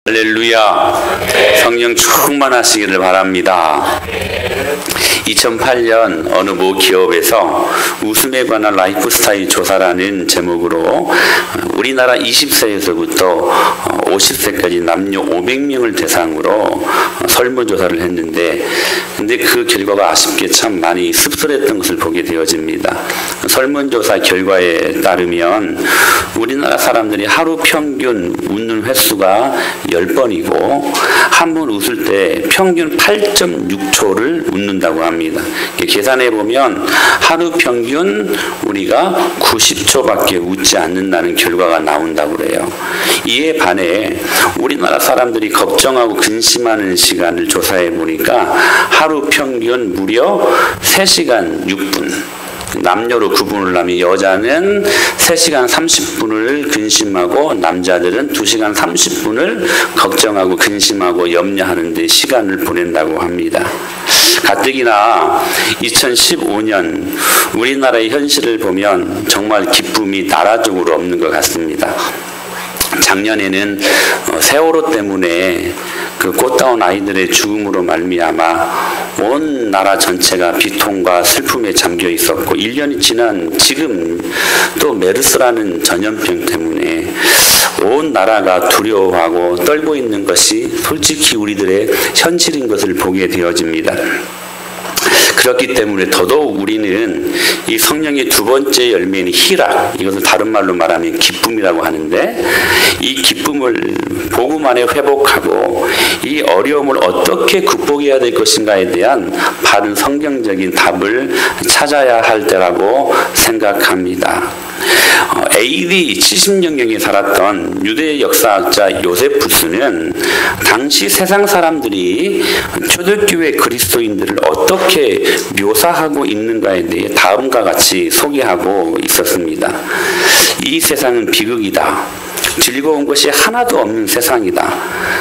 할렐루야. 성령 충만하시기를 바랍니다. 2008년 어느 모 기업에서 웃음에 관한 라이프 스타일 조사라는 제목으로 우리나라 20세에서부터 50세까지 남녀 500명을 대상으로 설문조사를 했는데, 근데 그 결과가 아쉽게 참 많이 씁쓸했던 것을 보게 되어집니다. 설문조사 결과에 따르면 우리나라 사람들이 하루 평균 웃는 횟수가 10번이고 한 번 웃을 때 평균 8.6초를 웃는다고 합니다. 계산해 보면 하루 평균 우리가 90초밖에 웃지 않는다는 결과가 나온다고 그래요. 이에 반해 우리나라 사람들이 걱정하고 근심하는 시간을 조사해 보니까 하루 평균 무려 3시간 6분. 남녀로 구분을 하면 여자는 3시간 30분을 근심하고 남자들은 2시간 30분을 걱정하고 근심하고 염려하는 데 시간을 보낸다고 합니다. 가뜩이나 2015년 우리나라의 현실을 보면 정말 기쁨이 나라적으로 없는 것 같습니다. 작년에는 세월호 때문에 그 꽃다운 아이들의 죽음으로 말미암아 온 나라 전체가 비통과 슬픔에 잠겨 있었고, 1년이 지난 지금 또 메르스라는 전염병 때문에 온 나라가 두려워하고 떨고 있는 것이 솔직히 우리들의 현실인 것을 보게 되어집니다. 그렇기 때문에 더더욱 우리는 이 성령의 두 번째 열매인 희락, 이것을 다른 말로 말하면 기쁨이라고 하는데, 이 기쁨을 복음 안에 회복하고 이 어려움을 어떻게 극복해야 될 것인가에 대한 바른 성경적인 답을 찾아야 할 때라고 생각합니다. AD 70년경에 살았던 유대 역사학자 요세푸스는 당시 세상 사람들이 초대교회 그리스도인들을 어떻게 묘사하고 있는가에 대해 다음과 같이 소개하고 있었습니다. 이 세상은 비극이다. 즐거운 것이 하나도 없는 세상이다.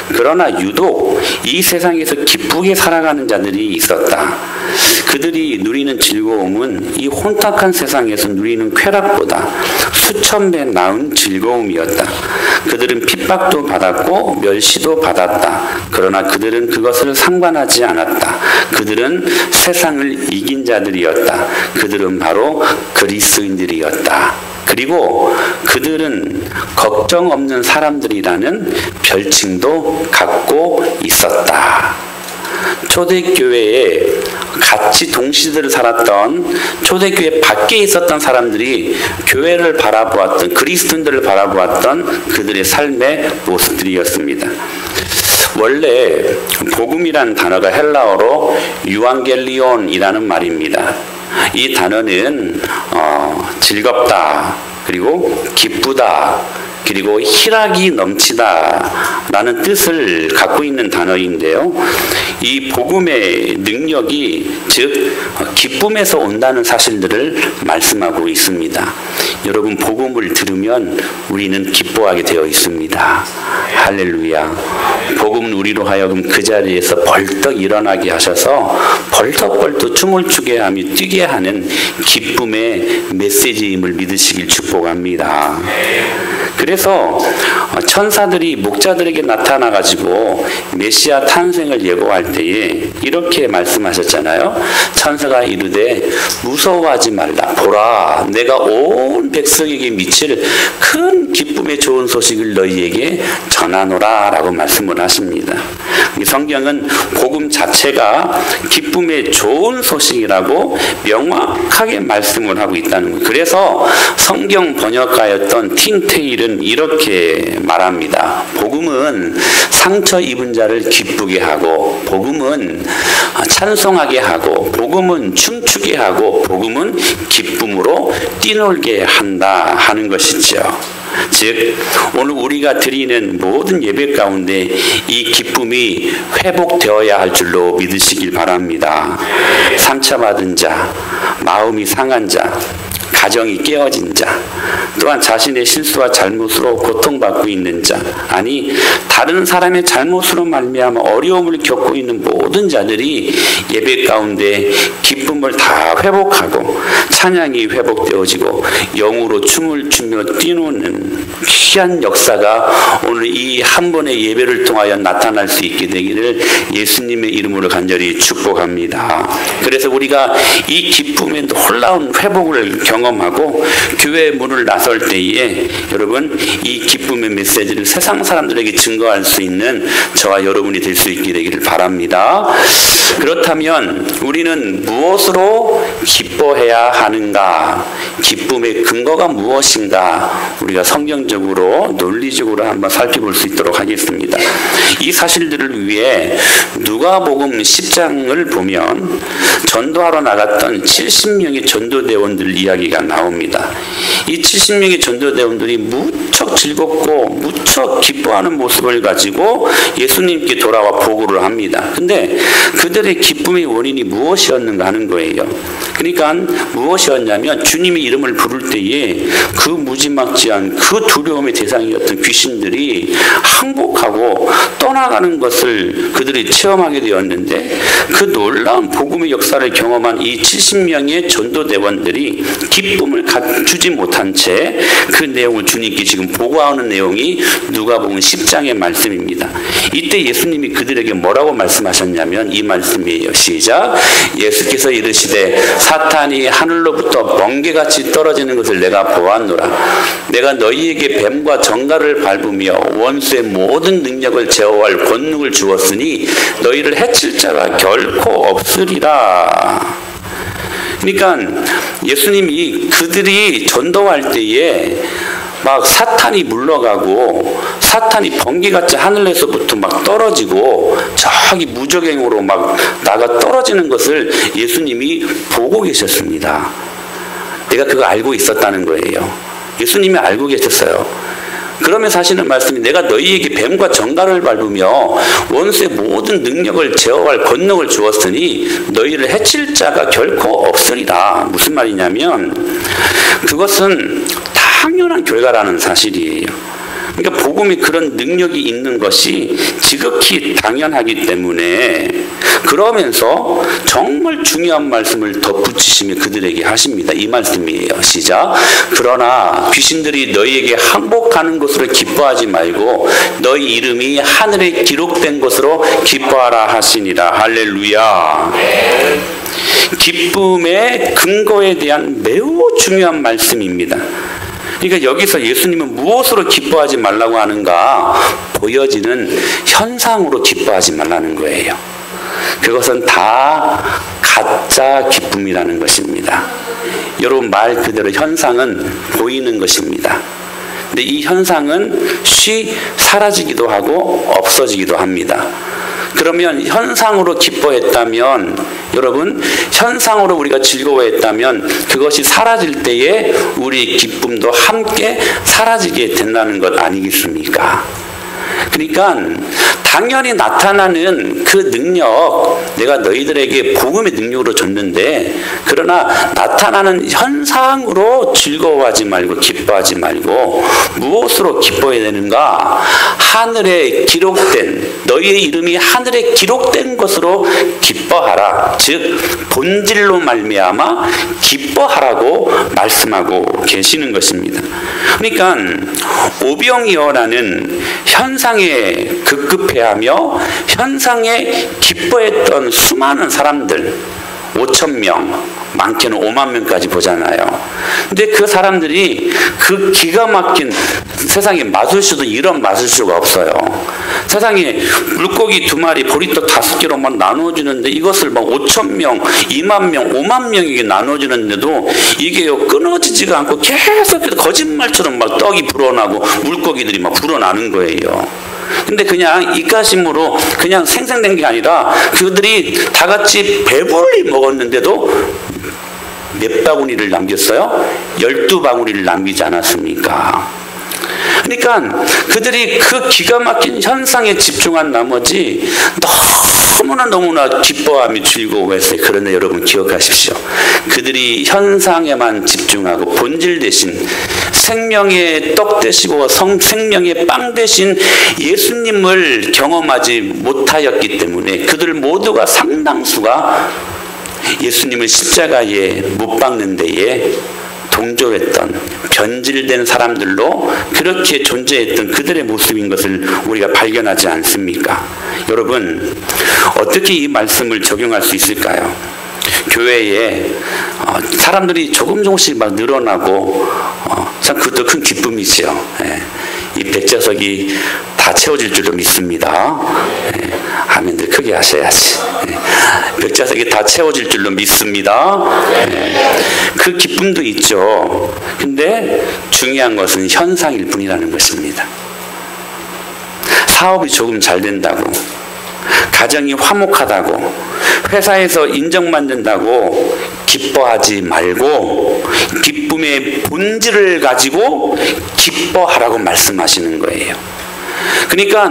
그러나 유독 이 세상에서 기쁘게 살아가는 자들이 있었다. 그들이 누리는 즐거움은 이 혼탁한 세상에서 누리는 쾌락보다 수천 배 나은 즐거움이었다. 그들은 핍박도 받았고 멸시도 받았다. 그러나 그들은 그것을 상관하지 않았다. 그들은 세상을 이긴 자들이었다. 그들은 바로 그리스도인들이었다. 그리고 그들은 걱정 없는 사람들이라는 별칭도 갖고 있었다. 초대교회에 같이 동시대를 살았던 초대교회 밖에 있었던 사람들이 교회를 바라보았던, 그리스도인들을 바라보았던 그들의 삶의 모습들이었습니다. 원래 복음이라는 단어가 헬라어로 유앙겔리온이라는 말입니다. 이 단어는 즐겁다, 그리고 기쁘다, 그리고 희락이 넘치다 라는 뜻을 갖고 있는 단어인데요. 이 복음의 능력이 즉 기쁨에서 온다는 사실들을 말씀하고 있습니다. 여러분, 복음을 들으면 우리는 기뻐하게 되어 있습니다. 할렐루야. 복음은 우리로 하여금 그 자리에서 벌떡 일어나게 하셔서 벌떡벌떡 춤을 추게 하며 뛰게 하는 기쁨의 메시지임을 믿으시길 축복합니다. 그래서 천사들이 목자들에게 나타나가지고 메시아 탄생을 예고할 때에 이렇게 말씀하셨잖아요. 천사가 이르되 무서워하지 말라. 보라, 내가 온 백성에게 미칠 큰 기쁨의 좋은 소식을 너희에게 전하노라 라고 말씀을 하십니다. 이 성경은 복음 자체가 기쁨의 좋은 소식이라고 명확하게 말씀을 하고 있다는 거예요. 그래서 성경 번역가였던 틴테일은 이렇게 말합니다. 복음은 상처 입은 자를 기쁘게 하고, 복음은 찬송하게 하고, 복음은 춤추게 하고, 복음은 기쁨으로 뛰놀게 한다 하는 것이죠. 즉 오늘 우리가 드리는 모든 예배 가운데 이 기쁨이 회복되어야 할 줄로 믿으시길 바랍니다. 상처받은 자, 마음이 상한 자, 가정이 깨어진 자, 또한 자신의 실수와 잘못으로 고통받고 있는 자, 아니 다른 사람의 잘못으로 말미암아 어려움을 겪고 있는 모든 자들이 예배 가운데 기쁨을 다 회복하고 찬양이 회복되어지고 영으로 춤을 추며 뛰노는 귀한 역사가 오늘 이 한 번의 예배를 통하여 나타날 수 있게 되기를 예수님의 이름으로 간절히 축복합니다. 그래서 우리가 이 기쁨의 놀라운 회복을 경험하고 교회 문을 나설 때에 여러분 이 기쁨의 메시지를 세상 사람들에게 증거할 수 있는 저와 여러분이 될 수 있게 되기를 바랍니다. 그렇다면 우리는 무엇으로 기뻐해야 하는가? 기쁨의 근거가 무엇인가? 우리가 성경적으로 논리적으로 한번 살펴볼 수 있도록 하겠습니다. 이 사실들을 위해 누가복음 10장을 보면 전도하러 나갔던 70명의 전도대원들 이야기가 나옵니다. 이 70명의 전도대원들이 무척 즐겁고 무척 기뻐하는 모습을 가지고 예수님께 돌아와 보고를 합니다. 근데 그들의 기쁨의 원인이 무엇이었는가 하는 거예요. 그러니까 무엇이었냐면 주님의 이름을 부를 때에 그 무지막지한 그 두려움의 대상이었던 귀신들이 항복하고 떠나가는 것을 그들이 체험하게 되었는데 그 놀라운 복음의 역사를 경험한 이 70명의 전도대원들이 기쁨을 갖추지 못한 채 그 내용을 주님께 지금 보고하는 내용이 누가복음 10장의 말씀입니다. 이때 예수님이 그들에게 뭐라고 말씀하셨냐면 이 말씀이에요. 시작. 예수께서 이르시되 사탄이 하늘로부터 번개같이 떨어지는 것을 내가 보았노라. 내가 너희에게 뱀과 정갈을 밟으며 원수의 모든 능력을 제어할 권능을 주었으니 너희를 해칠 자가 결코 없으리라. 그러니까 예수님이 그들이 전도할 때에 막 사탄이 물러가고 사탄이 번개같이 하늘에서부터 막 떨어지고 저기 무적행으로 막 나가 떨어지는 것을 예수님이 보고 계셨습니다. 내가 그거 알고 있었다는 거예요. 예수님이 알고 계셨어요. 그러면서 하시는 말씀이 내가 너희에게 뱀과 정갈을 밟으며 원수의 모든 능력을 제어할 권능을 주었으니 너희를 해칠 자가 결코 없으리라. 무슨 말이냐면 그것은 당연한 결과라는 사실이에요. 그러니까 복음이 그런 능력이 있는 것이 지극히 당연하기 때문에 그러면서 정말 중요한 말씀을 덧붙이시며 그들에게 하십니다. 이 말씀이에요. 시작. 그러나 귀신들이 너희에게 항복하는 것으로 기뻐하지 말고 너희 이름이 하늘에 기록된 것으로 기뻐하라 하시니라. 할렐루야. 기쁨의 근거에 대한 매우 중요한 말씀입니다. 그러니까 여기서 예수님은 무엇으로 기뻐하지 말라고 하는가? 보여지는 현상으로 기뻐하지 말라는 거예요. 그것은 다 가짜 기쁨이라는 것입니다. 여러분 말 그대로 현상은 보이는 것입니다. 근데 이 현상은 쉬 사라지기도 하고 없어지기도 합니다. 그러면 현상으로 기뻐했다면 여러분 현상으로 우리가 즐거워했다면 그것이 사라질 때에 우리 기쁨도 함께 사라지게 된다는 것 아니겠습니까? 그러니까 당연히 나타나는 그 능력 내가 너희들에게 복음의 능력으로 줬는데 그러나 나타나는 현상으로 즐거워하지 말고 기뻐하지 말고 무엇으로 기뻐해야 되는가? 하늘에 기록된 너희의 이름이 하늘에 기록된 것으로 기뻐하라. 즉 본질로 말미암아 기뻐하라고 말씀하고 계시는 것입니다. 그러니까 오병이어라는 현상에 급급해하며 현상에 기뻐했던 수많은 사람들 5,000명 많게는 5만 명까지 보잖아요. 근데 그 사람들이 그 기가 막힌 세상에 마술쇼도 이런 마술쇼가 없어요. 세상에 물고기 2마리 보리떡 5개로만 나눠주는데 이것을 막 5,000명 2만 명 5만 명에게 나눠주는데도 이게 끊어지지가 않고 계속 거짓말처럼 막 떡이 불어나고 물고기들이 막 불어나는 거예요. 근데 그냥 입가심으로 그냥 생생된 게 아니라 그들이 다 같이 배불리 먹었는데도 몇 바구니를 남겼어요? 12바구니를 남기지 않았습니까? 그러니까 그들이 그 기가 막힌 현상에 집중한 나머지 너무나 기뻐하며 즐거워했어요. 그런데 여러분 기억하십시오. 그들이 현상에만 집중하고 본질 대신 생명의 떡 되시고 생명의 빵 되신 예수님을 경험하지 못하였기 때문에 그들 모두가 상당수가 예수님을 십자가에 못 박는 데에 동조했던 변질된 사람들로 그렇게 존재했던 그들의 모습인 것을 우리가 발견하지 않습니까? 여러분, 어떻게 이 말씀을 적용할 수 있을까요? 교회에 사람들이 조금씩 막 늘어나고 참 그것도 큰 기쁨이죠. 이 백좌석이 다 채워질 줄로 믿습니다. 아멘들 크게 하셔야지. 백좌석이 다 채워질 줄로 믿습니다. 그 기쁨도 있죠. 근데 중요한 것은 현상일 뿐이라는 것입니다. 사업이 조금 잘 된다고, 가정이 화목하다고, 회사에서 인정받는다고 기뻐하지 말고 기쁨의 본질을 가지고 기뻐하라고 말씀하시는 거예요. 그러니까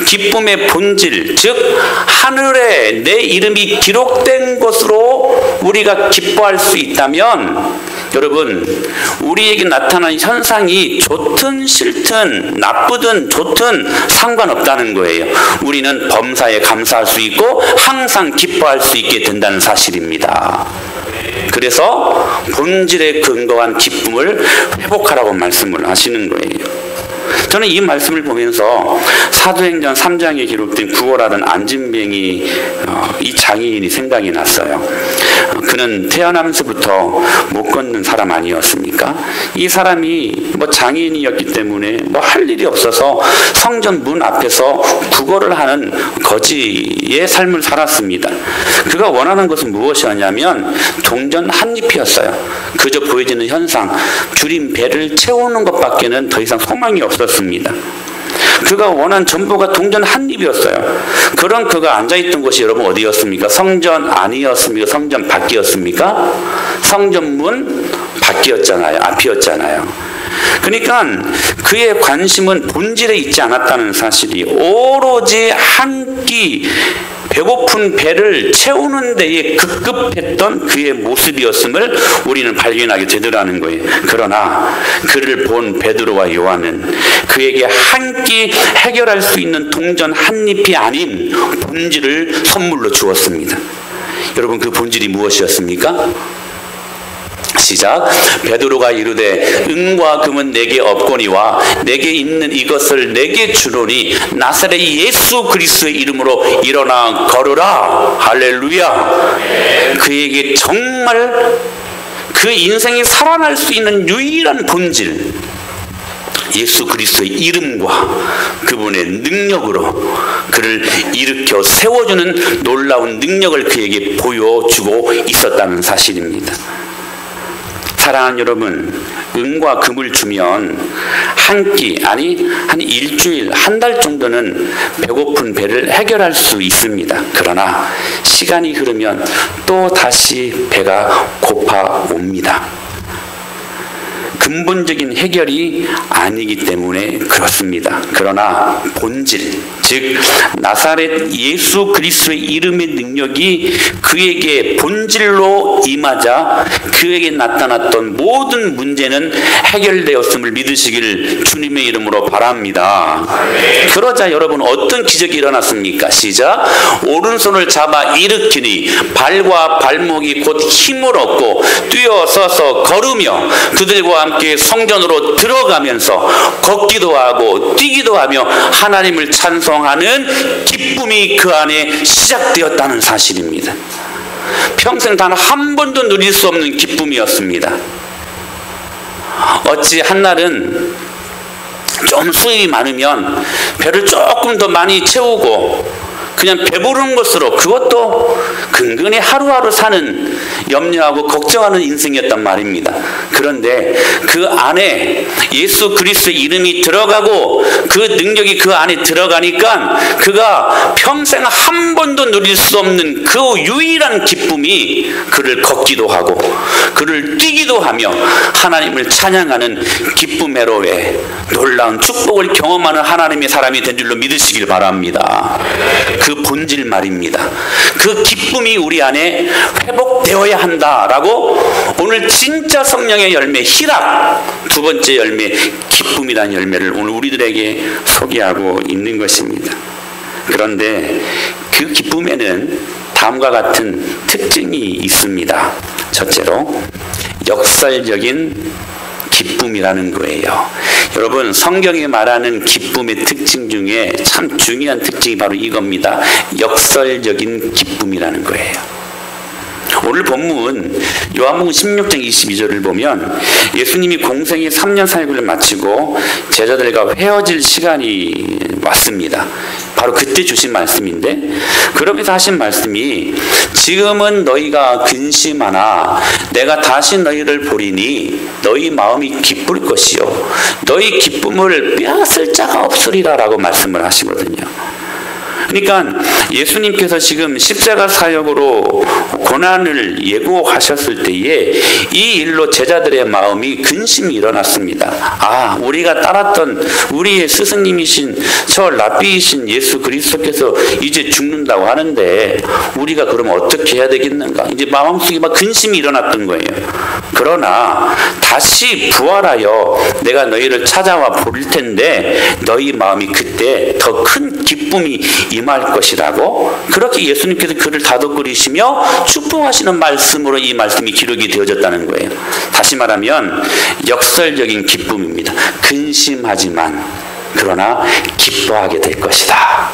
기쁨의 본질, 즉 하늘에 내 이름이 기록된 것으로 우리가 기뻐할 수 있다면 여러분, 우리에게 나타난 현상이 좋든 싫든 나쁘든 좋든 상관없다는 거예요. 우리는 범사에 감사할 수 있고 항상 기뻐할 수 있게 된다는 사실입니다. 그래서 본질에 근거한 기쁨을 회복하라고 말씀을 하시는 거예요. 저는 이 말씀을 보면서 사도행전 3장에 기록된 구월하던 안진뱅이 이 장애인이 생각이 났어요. 그는 태어나면서부터 못 걷는 사람 아니었습니까? 이 사람이 장애인이었기 때문에 할 일이 없어서 성전 문 앞에서 구걸을 하는 거지의 삶을 살았습니다. 그가 원하는 것은 무엇이었냐면 동전 한 입이었어요. 그저 보여지는 현상, 줄인 배를 채우는 것밖에는 더 이상 소망이 없었습니다. 그가 원한 전부가 동전 한 입이었어요. 그런 그가 앉아있던 곳이 여러분 어디였습니까? 성전 안이었습니까? 성전 밖이었습니까? 성전 문 밖이었잖아요. 앞이었잖아요. 그러니까 그의 관심은 본질에 있지 않았다는 사실이 오로지 한 끼 배고픈 배를 채우는 데에 급급했던 그의 모습이었음을 우리는 발견하게 되더라는 거예요. 그러나 그를 본 베드로와 요한은 그에게 한 끼 해결할 수 있는 동전 한 입이 아닌 본질을 선물로 주었습니다. 여러분, 그 본질이 무엇이었습니까? 시작. 베드로가 이르되 은과 금은 내게 없거니와 내게 있는 이것을 내게 주노니 나사렛 예수 그리스도의 이름으로 일어나 걸으라. 할렐루야. 그에게 정말 그 인생이 살아날 수 있는 유일한 본질, 예수 그리스도의 이름과 그분의 능력으로 그를 일으켜 세워주는 놀라운 능력을 그에게 보여주고 있었다는 사실입니다. 사랑하는 여러분, 은과 금을 주면 한 끼, 아니 한 일주일, 한 달 정도는 배고픈 배를 해결할 수 있습니다. 그러나 시간이 흐르면 또 다시 배가 고파옵니다. 근본적인 해결이 아니기 때문에 그렇습니다. 그러나 본질, 즉 나사렛 예수 그리스도의 이름의 능력이 그에게 본질로 임하자 그에게 나타났던 모든 문제는 해결되었음을 믿으시길 주님의 이름으로 바랍니다. 그러자 여러분, 어떤 기적이 일어났습니까? 시작. 오른손을 잡아 일으키니 발과 발목이 곧 힘을 얻고 뛰어서서 걸으며 그들과 함께 성전으로 들어가면서 걷기도 하고 뛰기도 하며 하나님을 찬송하는 기쁨이 그 안에 시작되었다는 사실입니다. 평생 단 한 번도 누릴 수 없는 기쁨이었습니다. 어찌 한날은 좀 수입이 많으면 배를 조금 더 많이 채우고 그냥 배부른 것으로 그것도 근근히 하루하루 사는 염려하고 걱정하는 인생이었단 말입니다. 그런데 그 안에 예수 그리스도의 이름이 들어가고 그 능력이 그 안에 들어가니까 그가 평생 한 번도 누릴 수 없는 그 유일한 기쁨이 그를 걷기도 하고 그를 뛰기도 하며 하나님을 찬양하는 기쁨회로의 놀라운 축복을 경험하는 하나님의 사람이 된 줄로 믿으시길 바랍니다. 그 본질 말입니다. 그 기쁨이 우리 안에 회복되어야 한다라고 오늘 진짜 성령의 열매 희락 두 번째 열매 기쁨이라는 열매를 오늘 우리들에게 소개하고 있는 것입니다. 그런데 그 기쁨에는 다음과 같은 특징이 있습니다. 첫째로 역설적인 기쁨이라는 거예요. 여러분, 성경이 말하는 기쁨의 특징 중에 참 중요한 특징이 바로 이겁니다. 역설적인 기쁨이라는 거예요. 오늘 본문 요한복음 16장 22절을 보면 예수님이 공생의 3년 사역을 마치고 제자들과 헤어질 시간이 왔습니다. 바로 그때 주신 말씀인데, 그러면서 하신 말씀이 지금은 너희가 근심하나 내가 다시 너희를 보리니 너희 마음이 기쁠 것이요 너희 기쁨을 빼앗을 자가 없으리라 라고 말씀을 하시거든요. 그러니까 예수님께서 지금 십자가 사역으로 고난을 예고하셨을 때에 이 일로 제자들의 마음이 근심이 일어났습니다. 아, 우리가 따랐던 우리의 스승님이신 저 랍비이신 예수 그리스도께서 이제 죽는다고 하는데 우리가 그러면 어떻게 해야 되겠는가? 이제 마음속에 막 근심이 일어났던 거예요. 그러나 다시 부활하여 내가 너희를 찾아와 볼 텐데 너희 마음이 그때 더 큰 기쁨이 임할 것이라고, 그렇게 예수님께서 그를 다독거리시며 축복하시는 말씀으로 이 말씀이 기록이 되어졌다는 거예요. 다시 말하면 역설적인 기쁨입니다. 근심하지만 그러나 기뻐하게 될 것이다.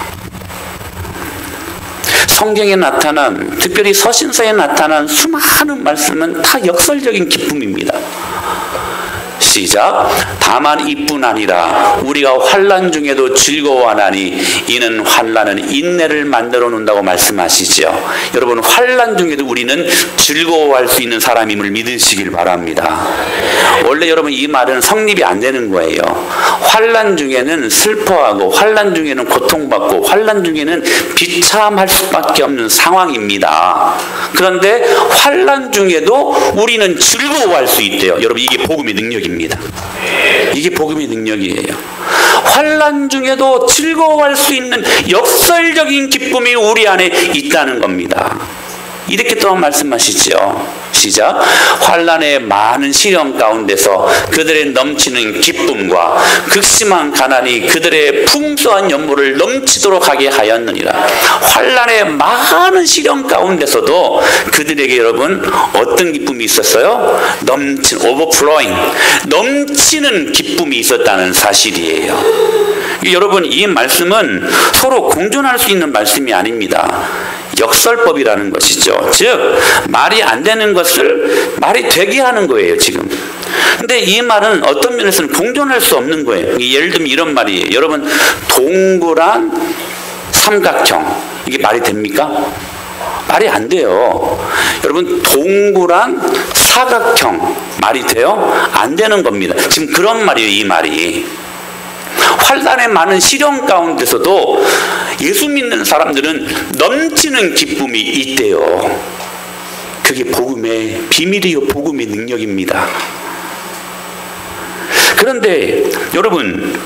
성경에 나타난, 특별히 서신서에 나타난 수많은 말씀은 다 역설적인 기쁨입니다. 시작. 다만 이뿐 아니라 우리가 환난 중에도 즐거워하나니 이는 환난은 인내를 만들어 놓는다고 말씀하시죠. 여러분, 환난 중에도 우리는 즐거워할 수 있는 사람임을 믿으시길 바랍니다. 원래 여러분 이 말은 성립이 안 되는 거예요. 환난 중에는 슬퍼하고 환난 중에는 고통받고 환난 중에는 비참할 수밖에 없는 상황입니다. 그런데 환난 중에도 우리는 즐거워할 수 있대요. 여러분, 이게 복음의 능력입니다. 이게 복음의 능력이에요. 환난 중에도 즐거워할 수 있는 역설적인 기쁨이 우리 안에 있다는 겁니다. 이렇게 또 말씀하시죠. 시작. 환난의 많은 시련 가운데서 그들의 넘치는 기쁨과 극심한 가난이 그들의 풍성한 연보를 넘치도록 하게 하였느니라. 환난의 많은 시련 가운데서도 그들에게 여러분 어떤 기쁨이 있었어요? 오버플로잉, 넘치는 기쁨이 있었다는 사실이에요. 여러분, 이 말씀은 서로 공존할 수 있는 말씀이 아닙니다. 역설법이라는 것이죠. 즉 말이 안 되는 것을 말이 되게 하는 거예요 지금. 근데 이 말은 어떤 면에서는 공존할 수 없는 거예요. 예를 들면 이런 말이에요. 여러분, 동그란 삼각형, 이게 말이 됩니까? 말이 안 돼요. 여러분, 동그란 사각형 말이 돼요? 안 되는 겁니다. 지금 그런 말이에요. 이 말이 환난의 많은 시련 가운데서도 예수 믿는 사람들은 넘치는 기쁨이 있대요. 그게 복음의 비밀이요, 복음의 능력입니다. 그런데 여러분,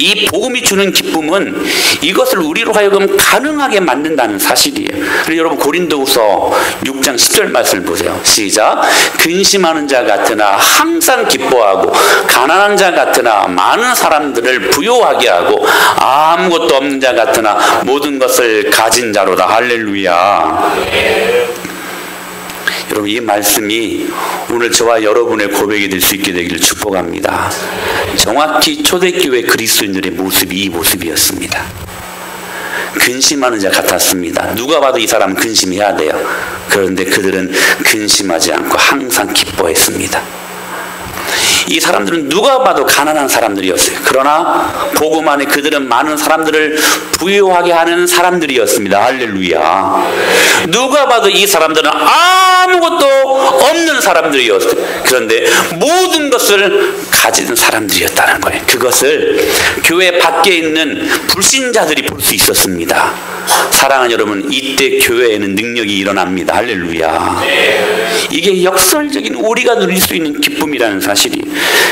이 복음이 주는 기쁨은 이것을 우리로 하여금 가능하게 만든다는 사실이에요. 그래서 여러분, 고린도후서 6장 10절 말씀을 보세요. 시작. 근심하는 자 같으나 항상 기뻐하고 가난한 자 같으나 많은 사람들을 부요하게 하고 아무것도 없는 자 같으나 모든 것을 가진 자로다. 할렐루야. 여러분, 이 말씀이 오늘 저와 여러분의 고백이 될 수 있게 되기를 축복합니다. 정확히 초대교회 그리스도인들의 모습이 이 모습이었습니다. 근심하는 자 같았습니다. 누가 봐도 이 사람은 근심해야 돼요. 그런데 그들은 근심하지 않고 항상 기뻐했습니다. 이 사람들은 누가 봐도 가난한 사람들이었어요. 그러나 복음 안에 그들은 많은 사람들을 부유하게 하는 사람들이었습니다. 할렐루야. 누가 봐도 이 사람들은 아무것도 없는 사람들이었어요. 그런데 모든 것을 가진 사람들이었다는 거예요. 그것을 교회 밖에 있는 불신자들이 볼 수 있었습니다. 사랑하는 여러분, 이때 교회에는 능력이 일어납니다. 할렐루야. 이게 역설적인 우리가 누릴 수 있는 기쁨이라는 사실이.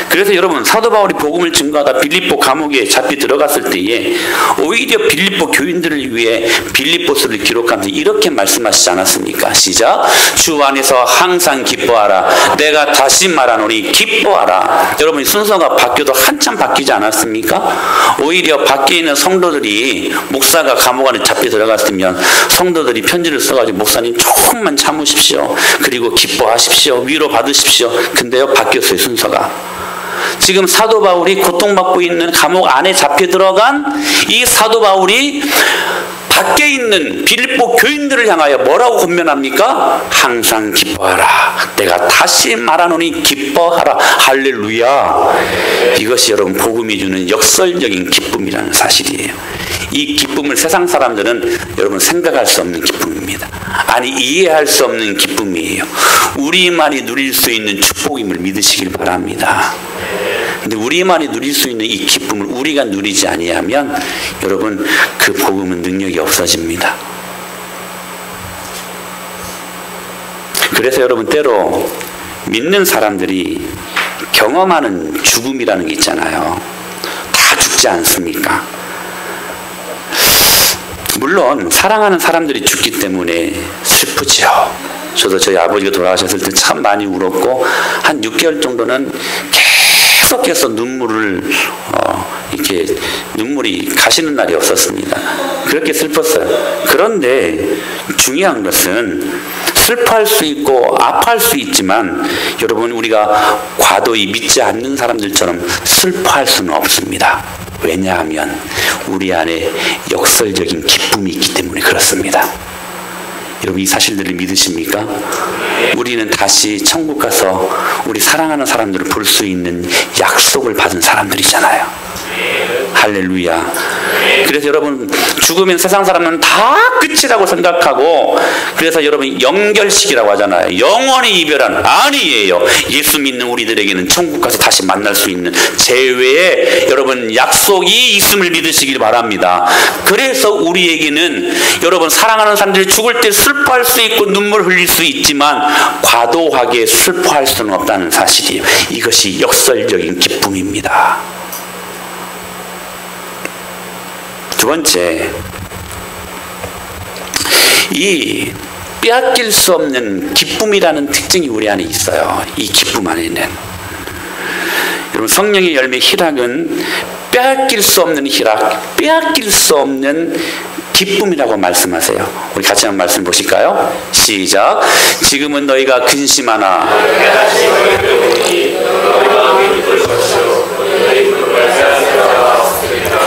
그래서 여러분, 사도 바울이 복음을 증거하다 빌립보 감옥에 잡혀 들어갔을 때에 오히려 빌립보 교인들을 위해 빌립보서를 기록하면서 이렇게 말씀하시지 않았습니까? 시작. 주 안에서 항상 기뻐하라. 내가 다시 말하노니 기뻐하라. 여러분, 순서가 바뀌어도 한참 바뀌지 않았습니까? 오히려 밖에 있는 성도들이 목사가 감옥 안에 잡혀 들어갔으면 성도들이 편지를 써가지고 목사님 조금만 참으십시오. 그리고 기뻐하십시오. 위로 받으십시오. 근데요, 바뀌었어요, 순서가. 지금 사도 바울이 고통받고 있는 감옥 안에 잡혀 들어간 이 사도 바울이 밖에 있는 빌립보 교인들을 향하여 뭐라고 권면합니까? 항상 기뻐하라. 내가 다시 말하노니 기뻐하라. 할렐루야. 이것이 여러분 복음이 주는 역설적인 기쁨이라는 사실이에요. 이 기쁨을 세상 사람들은 여러분 생각할 수 없는 기쁨입니다. 아니, 이해할 수 없는 기쁨이에요. 우리만이 누릴 수 있는 축복임을 믿으시길 바랍니다. 근데 우리만이 누릴 수 있는 이 기쁨을 우리가 누리지 아니하면 여러분 그 복음은 능력이 없어집니다. 그래서 여러분 때로 믿는 사람들이 경험하는 죽음이라는 게 있잖아요. 다 죽지 않습니까? 물론 사랑하는 사람들이 죽기 때문에 슬프죠. 저도 저희 아버지가 돌아가셨을 때 참 많이 울었고 한 6개월 정도는 계속해서 눈물이 가시는 날이 없었습니다. 그렇게 슬펐어요. 그런데 중요한 것은 슬퍼할 수 있고 아파할 수 있지만 여러분, 우리가 과도히 믿지 않는 사람들처럼 슬퍼할 수는 없습니다. 왜냐하면 우리 안에 역설적인 기쁨이 있기 때문에 그렇습니다. 여러분, 이 사실들을 믿으십니까? 우리는 다시 천국 가서 우리 사랑하는 사람들을 볼 수 있는 약속을 받은 사람들이잖아요. 할렐루야. 그래서 여러분, 죽으면 세상 사람은 다 끝이라고 생각하고, 그래서 여러분 영결식이라고 하잖아요. 영원히 이별한. 아니에요. 예수 믿는 우리들에게는 천국 가서 다시 만날 수 있는 재회의 여러분 약속이 있음을 믿으시길 바랍니다. 그래서 우리에게는 여러분 사랑하는 사람들이 죽을 때 슬퍼할 수 있고 눈물 흘릴 수 있지만 과도하게 슬퍼할 수는 없다는 사실이에요. 이것이 역설적인 기쁨입니다. 두 번째, 이 빼앗길 수 없는 기쁨이라는 특징이 우리 안에 있어요. 이 기쁨 안에는 여러분, 성령의 열매 희락은 빼앗길 수 없는 희락, 빼앗길 수 없는 기쁨이라고 말씀하세요. 우리 같이 한번 말씀 보실까요? 시작. 지금은 너희가 근심하나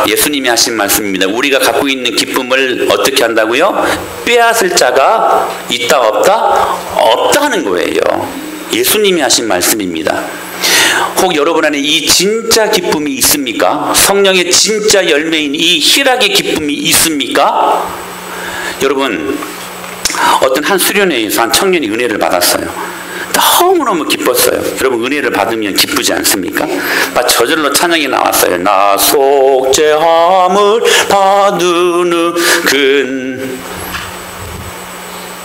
예수님이 하신 말씀입니다. 우리가 갖고 있는 기쁨을 어떻게 한다고요? 빼앗을 자가 있다 없다? 없다 하는 거예요. 예수님이 하신 말씀입니다. 혹 여러분 안에 이 진짜 기쁨이 있습니까? 성령의 진짜 열매인 이 희락의 기쁨이 있습니까? 여러분, 어떤 한 수련회에서 한 청년이 은혜를 받았어요. 너무너무 기뻤어요. 여러분, 은혜를 받으면 기쁘지 않습니까? 저절로 찬양이 나왔어요. 나 속죄함을 받으는 근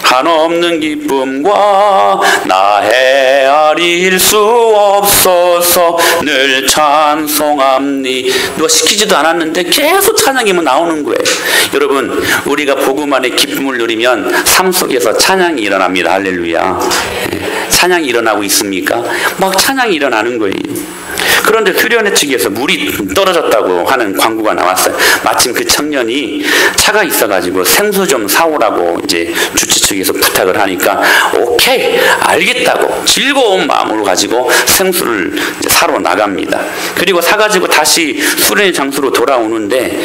한없는 기쁨과 나 헤아릴 수 없어서 늘 찬송합니. 누가 시키지도 않았는데 계속 찬양이면 나오는 거예요. 여러분, 우리가 복음 안에 기쁨을 누리면 삶 속에서 찬양이 일어납니다. 할렐루야. 찬양이 일어나고 있습니까? 막 찬양이 일어나는 거예요. 그런데 수련회 측에서 물이 떨어졌다고 하는 광고가 나왔어요. 마침 그 청년이 차가 있어가지고 생수 좀 사오라고 이제 주최 측에서 부탁을 하니까 오케이, 알겠다고 즐거운 마음으로 가지고 생수를 이제 사러 나갑니다. 그리고 사가지고 다시 수련회 장소로 돌아오는데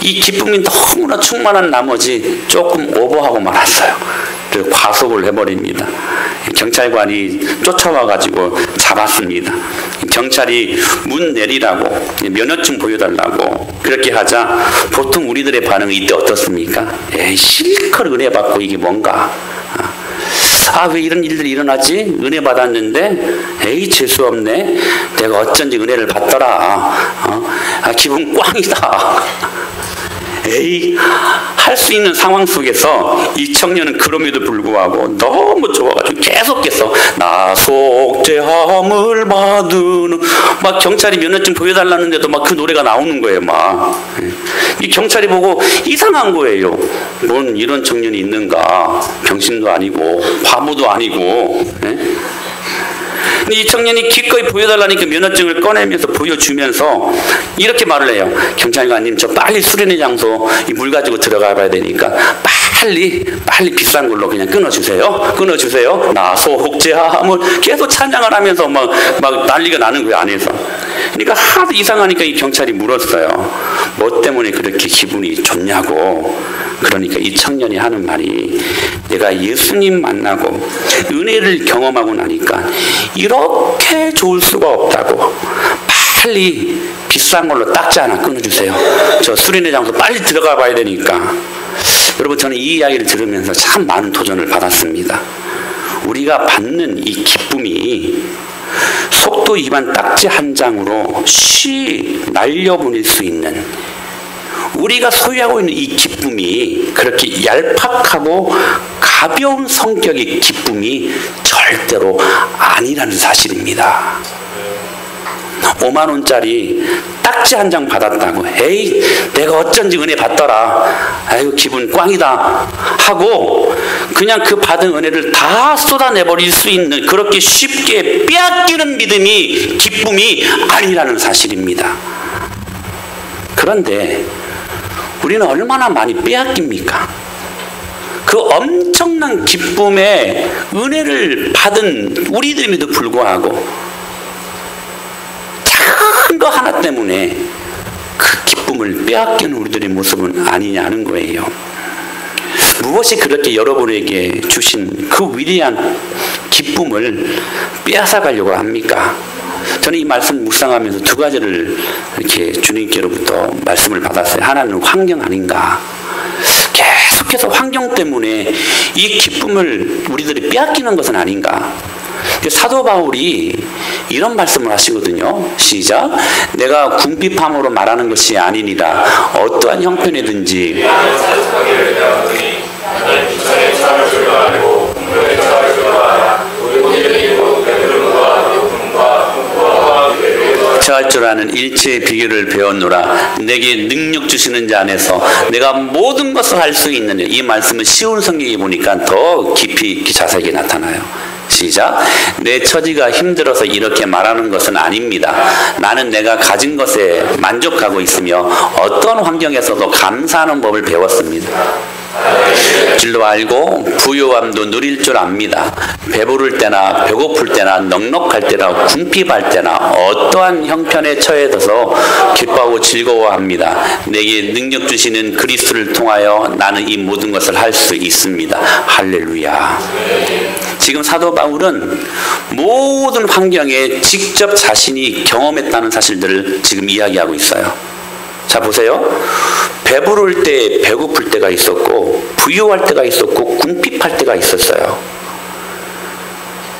이 기쁨이 너무나 충만한 나머지 조금 오버하고 말았어요. 그래서 과속을 해버립니다. 경찰관이 쫓아와가지고 잡았습니다. 경찰이 문 내리라고, 면허증 보여달라고 그렇게 하자 보통 우리들의 반응은 이때 어떻습니까? 에이, 실컷 은혜 받고 이게 뭔가. 왜 이런 일들이 일어나지? 은혜 받았는데 에이, 재수없네. 내가 어쩐지 은혜를 받더라. 기분 꽝이다. 에이, 할 수 있는 상황 속에서 이 청년은 그럼에도 불구하고 너무 좋아가지고 계속해서 나 속죄함을 받은 막 경찰이 면허증 보여달라는데도 막 그 노래가 나오는 거예요. 막 이 경찰이 보고 이상한 거예요. 뭔 이런 청년이 있는가? 병신도 아니고 바보도 아니고. 근데 이 청년이 기꺼이 보여달라니까 면허증을 꺼내면서 보여주면서 이렇게 말을 해요. 경찰관님, 저 빨리 수련회 장소 물 가지고 들어가 봐야 되니까 빨리 비싼 걸로 그냥 끊어주세요. 나 속죄함을 계속 찬양을 하면서 막 난리가 나는 거예요, 안에서. 그러니까 하도 이상하니까 이 경찰이 물었어요. 뭐 때문에 그렇게 기분이 좋냐고. 그러니까 이 청년이 하는 말이, 내가 예수님 만나고 은혜를 경험하고 나니까 이렇게 좋을 수가 없다고. 빨리 비싼 걸로 딱지 하나 끊어주세요. 저 수련회 장소 빨리 들어가 봐야 되니까. 여러분, 저는 이 이야기를 들으면서 참 많은 도전을 받았습니다. 우리가 받는 이 기쁨이 속도 위반 딱지 한 장으로 쉬 날려보낼 수 있는, 우리가 소유하고 있는 이 기쁨이 그렇게 얄팍하고 가벼운 성격의 기쁨이 절대로 아니라는 사실입니다. 5만 원짜리 딱지 한 장 받았다고 에이, 내가 어쩐지 은혜 받더라. 아이고, 기분 꽝이다 하고 그냥 그 받은 은혜를 다 쏟아내버릴 수 있는, 그렇게 쉽게 빼앗기는 믿음이 기쁨이 아니라는 사실입니다. 그런데 우리는 얼마나 많이 빼앗깁니까? 그 엄청난 기쁨의 은혜를 받은 우리들임에도 불구하고 작은 거 하나 때문에 그 기쁨을 빼앗기는 우리들의 모습은 아니냐는 거예요. 무엇이 그렇게 여러분에게 주신 그 위대한 기쁨을 빼앗아 가려고 합니까? 저는 이 말씀 묵상하면서 두 가지를 이렇게 주님께로부터 말씀을 받았어요. 하나는 환경 아닌가. 계속해서 환경 때문에 이 기쁨을 우리들이 빼앗기는 것은 아닌가. 사도 바울이 이런 말씀을 하시거든요. 시작. 내가 궁핍함으로 말하는 것이 아니니라. 어떠한 형편이든지 처할 줄 아는 일체의 비결을 배웠노라. 내게 능력 주시는 자 안에서 내가 모든 것을 할 수 있는, 이 말씀은 쉬운 성경에 보니까 더 깊이 자세하게 나타나요. 시작. 내 처지가 힘들어서 이렇게 말하는 것은 아닙니다. 나는 내가 가진 것에 만족하고 있으며 어떤 환경에서도 감사하는 법을 배웠습니다. 줄로 알고 부요함도 누릴 줄 압니다. 배부를 때나 배고플 때나 넉넉할 때나 궁핍할 때나 어떠한 형편에 처해져서 기뻐하고 즐거워합니다. 내게 능력 주시는 그리스도를 통하여 나는 이 모든 것을 할 수 있습니다. 할렐루야. 지금 사도 바울은 모든 환경에 직접 자신이 경험했다는 사실들을 지금 이야기하고 있어요. 자, 보세요. 배부를 때 배고플 때가 있었고 부유할 때가 있었고 궁핍할 때가 있었어요.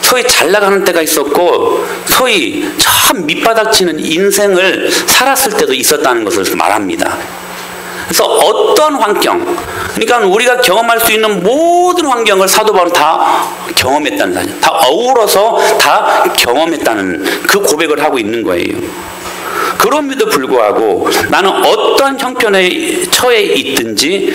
소위 잘 나가는 때가 있었고 소위 참 밑바닥치는 인생을 살았을 때도 있었다는 것을 말합니다. 그래서 어떤 환경, 그러니까 우리가 경험할 수 있는 모든 환경을 사도 바울은 다 경험했다는 사실, 다 어우러서 다 경험했다는 그 고백을 하고 있는 거예요. 그럼에도 불구하고 나는 어떤 형편에 처해 있든지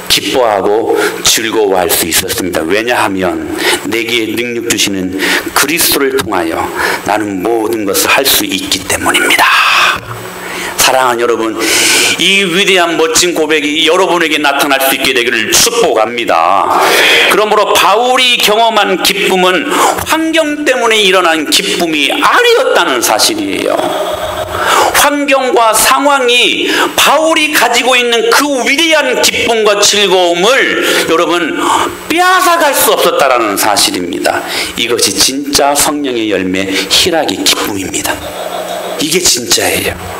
기뻐하고 즐거워할 수 있었습니다. 왜냐하면 내게 능력 주시는 그리스도를 통하여 나는 모든 것을 할 수 있기 때문입니다. 사랑하는 여러분, 이 위대한 멋진 고백이 여러분에게 나타날 수 있게 되기를 축복합니다. 그러므로 바울이 경험한 기쁨은 환경 때문에 일어난 기쁨이 아니었다는 사실이에요. 환경과 상황이 바울이 가지고 있는 그 위대한 기쁨과 즐거움을 여러분 빼앗아갈 수 없었다라는 사실입니다. 이것이 진짜 성령의 열매 희락의 기쁨입니다. 이게 진짜예요.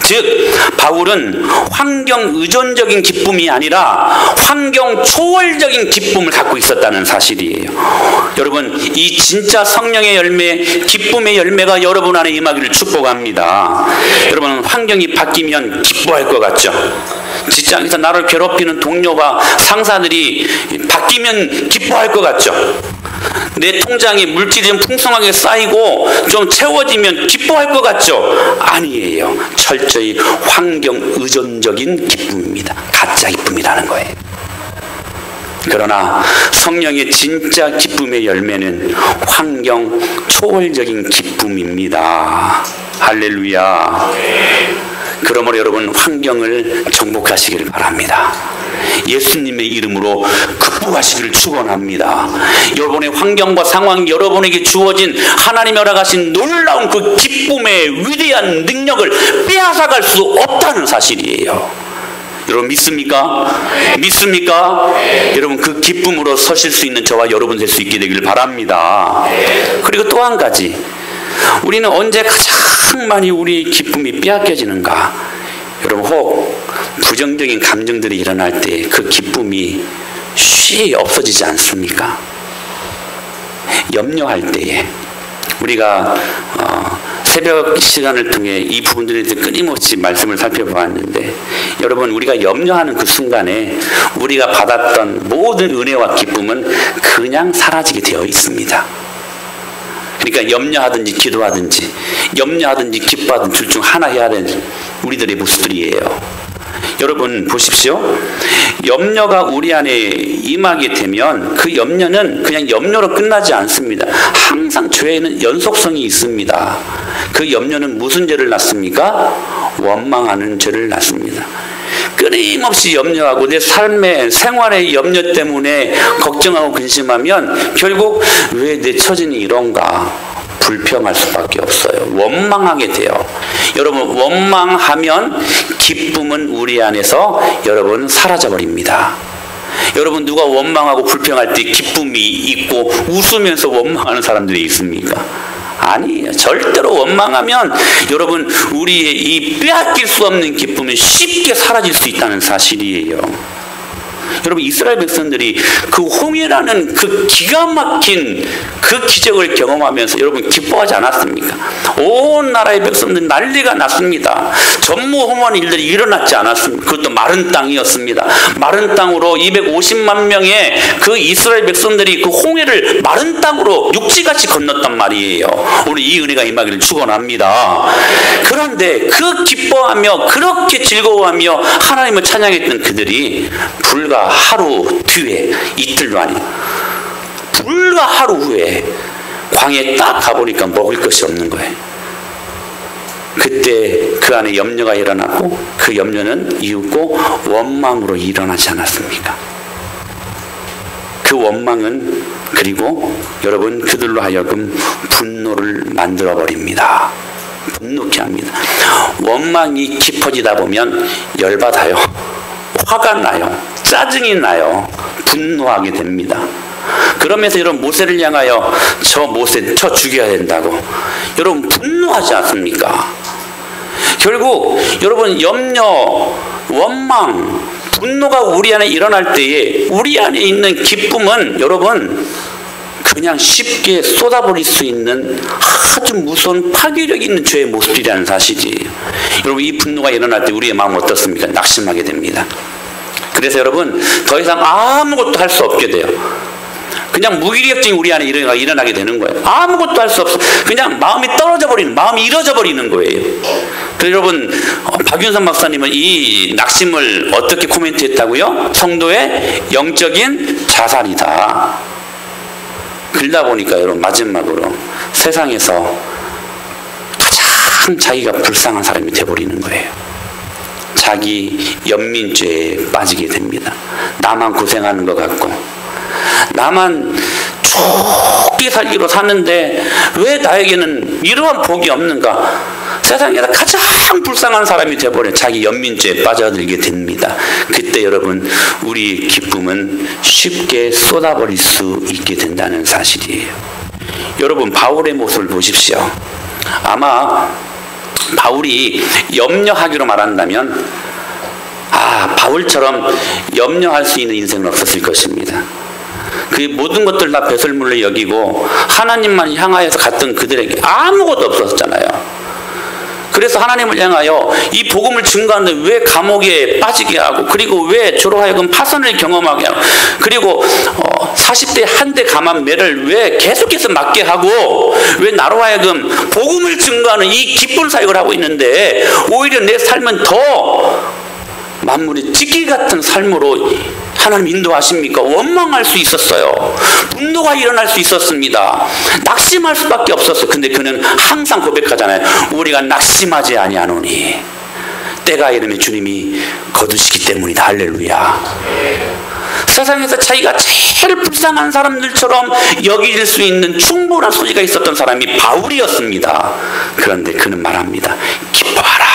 즉 바울은 환경 의존적인 기쁨이 아니라 환경 초월적인 기쁨을 갖고 있었다는 사실이에요. 여러분, 이 진짜 성령의 열매, 기쁨의 열매가 여러분 안에 임하기를 축복합니다. 여러분, 환경이 바뀌면 기뻐할 것 같죠? 직장에서 나를 괴롭히는 동료와 상사들이 바뀌면 기뻐할 것 같죠? 내 통장에 물질이 좀 풍성하게 쌓이고 좀 채워지면 기뻐할 것 같죠? 아니에요. 철저히 환경 의존적인 기쁨입니다. 가짜 기쁨이라는 거예요. 그러나 성령의 진짜 기쁨의 열매는 환경 초월적인 기쁨입니다. 할렐루야. 그러므로 여러분 환경을 정복하시길 바랍니다. 예수님의 이름으로 극복하시기를 축원합니다. 여러분의 환경과 상황이 여러분에게 주어진 하나님이 허락하신 놀라운 그 기쁨의 위대한 능력을 빼앗아갈 수 없다는 사실이에요. 여러분 믿습니까? 믿습니까? 여러분 그 기쁨으로 서실 수 있는 저와 여러분 될 수 있게 되길 바랍니다. 그리고 또 한 가지, 우리는 언제 가장 많이 우리 기쁨이 빼앗겨지는가? 여러분 혹 부정적인 감정들이 일어날 때 그 기쁨이 쉬이 없어지지 않습니까? 염려할 때에 우리가 새벽 시간을 통해 이 부분들에 대해 끊임없이 말씀을 살펴보았는데, 여러분 우리가 염려하는 그 순간에 우리가 받았던 모든 은혜와 기쁨은 그냥 사라지게 되어 있습니다. 그러니까 염려하든지 기도하든지 염려하든지 기뻐하든지 둘 중 하나 해야 되는 우리들의 모습들이에요. 여러분 보십시오. 염려가 우리 안에 임하게 되면 그 염려는 그냥 염려로 끝나지 않습니다. 항상 죄에는 연속성이 있습니다. 그 염려는 무슨 죄를 낳습니까? 원망하는 죄를 낳습니다. 끊임없이 염려하고 내 삶의 생활의 염려 때문에 걱정하고 근심하면 결국 왜 내 처지는 이런가 불평할 수밖에 없어요. 원망하게 돼요. 여러분 원망하면 기쁨은 우리 안에서 여러분 사라져버립니다. 여러분 누가 원망하고 불평할 때 기쁨이 있고 웃으면서 원망하는 사람들이 있습니까? 아니에요. 절대로 원망하면 여러분 우리의 이 빼앗길 수 없는 기쁨은 쉽게 사라질 수 있다는 사실이에요. 여러분 이스라엘 백성들이 그 홍해라는 그 기가 막힌 그 기적을 경험하면서 여러분 기뻐하지 않았습니까? 온 나라의 백성들 난리가 났습니다. 전무후무한 일들이 일어났지 않았습니까? 그것도 마른 땅이었습니다. 마른 땅으로 250만 명의 그 이스라엘 백성들이 그 홍해를 마른 땅으로 육지같이 건넜단 말이에요. 오늘 이 은혜가 임하기를 축원합니다. 그런데 그 기뻐하며 그렇게 즐거워하며 하나님을 찬양했던 그들이 불과 하루 뒤에, 이틀도 아니고 불과 하루 후에 광야에 딱 가보니까 먹을 것이 없는 거예요. 그때 그 안에 염려가 일어나고 그 염려는 이윽고 원망으로 일어나지 않았습니까? 그 원망은 그리고 여러분 그들로 하여금 분노를 만들어 버립니다. 분노케 합니다. 원망이 깊어지다 보면 열받아요. 화가 나요. 짜증이 나요. 분노하게 됩니다. 그러면서 여러분 모세를 향하여 저 모세 쳐 죽여야 된다고 여러분 분노하지 않습니까? 결국 여러분 염려, 원망, 분노가 우리 안에 일어날 때에 우리 안에 있는 기쁨은 여러분 그냥 쉽게 쏟아버릴 수 있는 아주 무서운 파괴력 있는 죄의 모습이라는 사실이에요. 여러분 이 분노가 일어날 때 우리의 마음은 어떻습니까? 낙심하게 됩니다. 그래서 여러분 더 이상 아무것도 할 수 없게 돼요. 그냥 무기력증이 우리 안에 일어나게 되는 거예요. 아무것도 할 수 없어. 그냥 마음이 떨어져 버리는, 마음이 잃어져 버리는 거예요. 그래서 여러분 박윤선 박사님은 이 낙심을 어떻게 코멘트했다고요? 성도의 영적인 자살이다. 그러다 보니까 여러분 마지막으로 세상에서 가장 자기가 불쌍한 사람이 돼버리는 거예요. 자기 연민죄에 빠지게 됩니다. 나만 고생하는 것 같고 나만 좋게 살기로 사는데 왜 나에게는 이러한 복이 없는가? 세상에서 가장 불쌍한 사람이 되어버려 자기 연민죄에 빠져들게 됩니다. 그때 여러분 우리 기쁨은 쉽게 쏟아버릴 수 있게 된다는 사실이에요. 여러분 바울의 모습을 보십시오. 아마 바울이 염려하기로 말한다면 바울처럼 염려할 수 있는 인생은 없었을 것입니다. 그 모든 것들 다 배설물로 여기고 하나님만 향하여서 갔던 그들에게 아무것도 없었잖아요. 그래서 하나님을 향하여 이 복음을 증거하는데 왜 감옥에 빠지게 하고, 그리고 왜 저로 하여금 파선을 경험하게 하고, 그리고 40대 한 대 감한 매를 왜 계속해서 맞게 하고, 왜 나로 하여금 복음을 증거하는 이 기쁜 사역을 하고 있는데 오히려 내 삶은 더 만물의 찢기 같은 삶으로 하나님 인도하십니까? 원망할 수 있었어요. 분노가 일어날 수 있었습니다. 낙심할 수밖에 없었어요. 근데 그는 항상 고백하잖아요. 우리가 낙심하지 아니하노니 때가 이르면 주님이 거두시기 때문이다. 할렐루야. 세상에서 자기가 제일 불쌍한 사람들처럼 여길 수 있는 충분한 소지가 있었던 사람이 바울이었습니다. 그런데 그는 말합니다. 기뻐하라.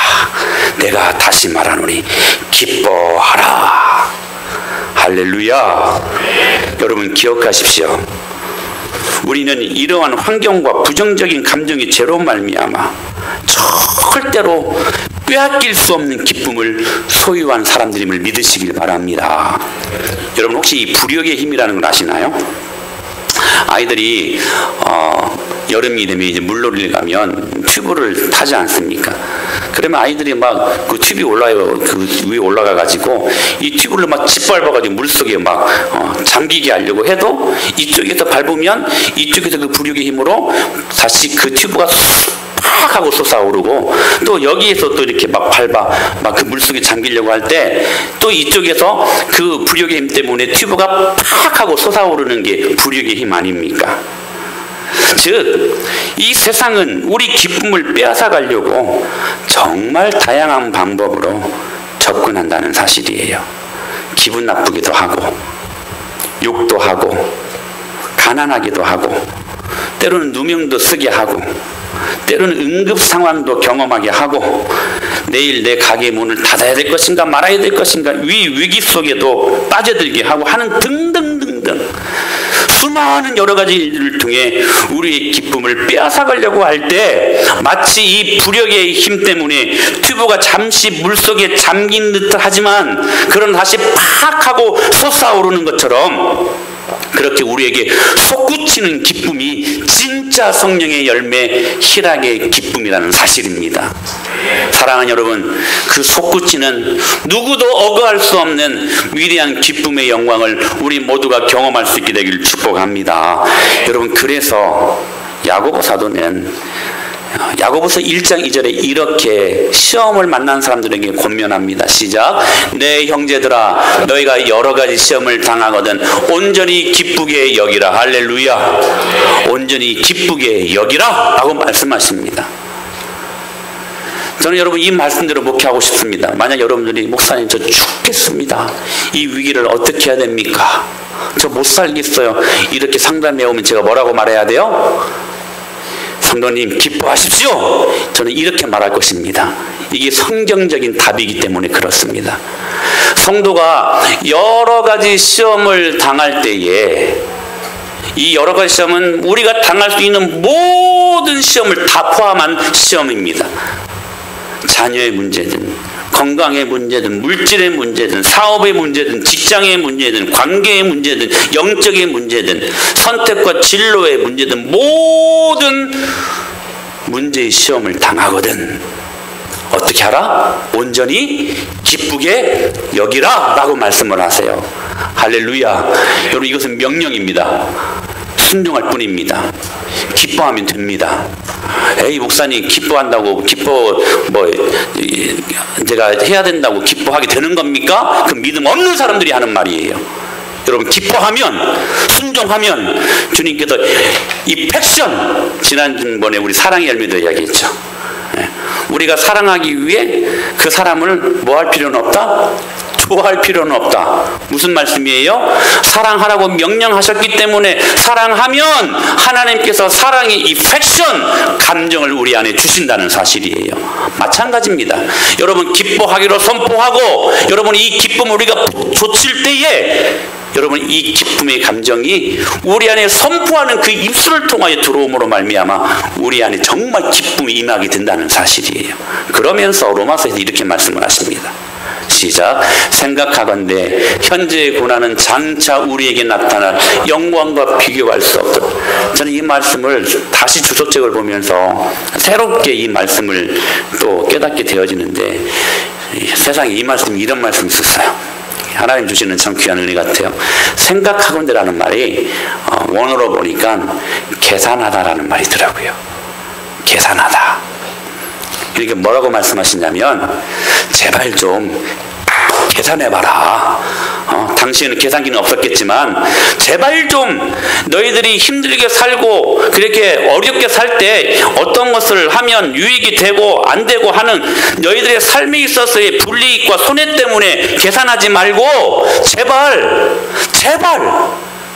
내가 다시 말하노니 기뻐하라. 할렐루야. 여러분 기억하십시오. 우리는 이러한 환경과 부정적인 감정이 죄로 말미암아 절대로 빼앗길 수 없는 기쁨을 소유한 사람들임을 믿으시길 바랍니다. 여러분 혹시 이 부력의 힘이라는 걸 아시나요? 아이들이 여름이 되면 이제 물놀이를 가면 튜브를 타지 않습니까? 그러면 아이들이 막 그 튜브에 올라요. 그 위에 올라가 가지고 이 튜브를 막 짓밟아 가지고 물 속에 막 잠기게 하려고 해도 이쪽에서 밟으면 이쪽에서 그 부력의 힘으로 다시 그 튜브가 팍 하고 솟아오르고, 또 여기에서 또 이렇게 막 밟아 막 그 물속에 잠기려고 할 때 또 이쪽에서 그 부력의 힘 때문에 튜브가 팍 하고 솟아오르는 게 부력의 힘 아닙니까? 즉 이 세상은 우리 기쁨을 빼앗아 가려고 정말 다양한 방법으로 접근한다는 사실이에요. 기분 나쁘기도 하고, 욕도 하고, 가난하기도 하고, 때로는 누명도 쓰게 하고, 때로는 응급 상황도 경험하게 하고, 내일 내 가게 문을 닫아야 될 것인가 말아야 될 것인가 위기 속에도 빠져들게 하고 하는 등등등등 수많은 여러 가지 일들을 통해 우리의 기쁨을 빼앗아가려고 할 때 마치 이 부력의 힘 때문에 튜브가 잠시 물속에 잠긴 듯 하지만 그런 다시 팍 하고 솟아오르는 것처럼, 그렇게 우리에게 솟구치는 기쁨이 진짜 성령의 열매 희락의 기쁨이라는 사실입니다. 사랑하는 여러분, 그 솟구치는 누구도 어거할 수 없는 위대한 기쁨의 영광을 우리 모두가 경험할 수 있게 되기를 축복합니다. 여러분, 그래서 야고보 사도는 야고보서 1장 2절에 이렇게 시험을 만난 사람들에게 권면합니다. 시작. 내 형제들아, 너희가 여러 가지 시험을 당하거든 온전히 기쁘게 여기라. 할렐루야. 온전히 기쁘게 여기라 라고 말씀하십니다. 저는 여러분 이 말씀대로 목회하고 싶습니다. 만약 여러분들이 목사님 저 죽겠습니다, 이 위기를 어떻게 해야 됩니까? 저 못 살겠어요, 이렇게 상담해 오면 제가 뭐라고 말해야 돼요? 성도님 기뻐하십시오. 저는 이렇게 말할 것입니다. 이게 성경적인 답이기 때문에 그렇습니다. 성도가 여러 가지 시험을 당할 때에, 이 여러 가지 시험은 우리가 당할 수 있는 모든 시험을 다 포함한 시험입니다. 자녀의 문제든, 건강의 문제든, 물질의 문제든, 사업의 문제든, 직장의 문제든, 관계의 문제든, 영적의 문제든, 선택과 진로의 문제든, 모든 문제의 시험을 당하거든 어떻게 하라? 온전히 기쁘게 여기라 라고 말씀을 하세요. 할렐루야. 여러분, 이것은 명령입니다. 순종할 뿐입니다. 기뻐하면 됩니다. 에이 목사님 기뻐한다고 제가 해야 된다고 기뻐하게 되는 겁니까? 그 믿음 없는 사람들이 하는 말이에요. 여러분, 기뻐하면, 순종하면 주님께서 이 패션, 지난번에 우리 사랑의 열매도 이야기했죠. 우리가 사랑하기 위해 그 사람을 뭐 할 필요는 없다? 좋아할 필요는 없다. 무슨 말씀이에요? 사랑하라고 명령하셨기 때문에 사랑하면 하나님께서 사랑의 이 패션, 감정을 우리 안에 주신다는 사실이에요. 마찬가지입니다. 여러분 기뻐하기로 선포하고 여러분 이 기쁨을 우리가 좇을 때에 여러분 이 기쁨의 감정이 우리 안에 선포하는 그 입술을 통하여 들어옴으로 말미암아 우리 안에 정말 기쁨이 임하게 된다는 사실이에요. 그러면서 로마서에서 이렇게 말씀을 하십니다. 시작. 생각하건대 현재의 고난은 장차 우리에게 나타날 영광과 비교할 수 없다. 저는 이 말씀을 다시 주석책을 보면서 새롭게 이 말씀을 또 깨닫게 되어지는데, 세상에 이 말씀이 이런 말씀이 있었어요. 하나님 주시는 참 귀한 은혜 같아요. 생각하건대라는 말이 원어로 보니까 계산하다라는 말이더라고요. 계산하다. 이렇게 뭐라고 말씀하시냐면, 제발 좀 계산해봐라. 당시에는 계산기는 없었겠지만 제발 좀 너희들이 힘들게 살고 그렇게 어렵게 살 때 어떤 것을 하면 유익이 되고 안 되고 하는 너희들의 삶에 있어서의 불이익과 손해 때문에 계산하지 말고 제발